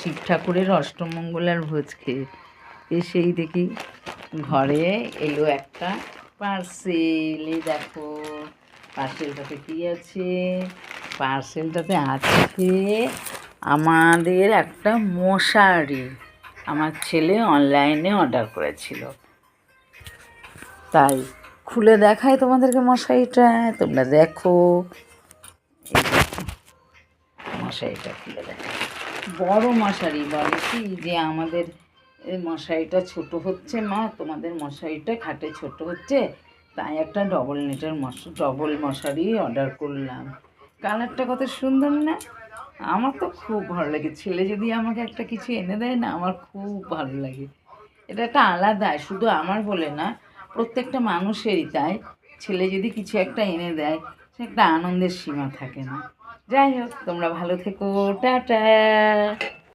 শিব ঠাকুরের অষ্টমঙ্গলার ভোজ খেয়ে এসেই দেখি ঘরে এলো একটা পার্সেল। এই দেখো পার্সেলটাতে কী আছে। পার্সেলটাতে আছে আমাদের একটা মশারি। আমার ছেলে অনলাইনে অর্ডার করেছিল, তাই খুলে দেখায় তোমাদেরকে মশারিটা। তোমরা দেখো, এই দেখো মশারিটা খুলে দেখায়। বড় মশারি। বলে কি যে আমাদের মশারিটা ছোট হচ্ছে মা, তোমাদের মশারিটা খাটে ছোট হচ্ছে, তাই একটা ডবল মশারি অর্ডার করলাম। কালারটা কত সুন্দর না? আমার তো খুব ভালো লাগে। ছেলে যদি আমাকে একটা কিছু এনে দেয় না, আমার খুব ভালো লাগে। এটা একটা আলাদা, শুধু আমার বলে না, প্রত্যেকটা মানুষেরই তাই। ছেলে যদি কিছু একটা এনে দেয়, সে একটা আনন্দের সীমা থাকে না। যাই হোক, তোমরা ভালো থেকো, টাটা।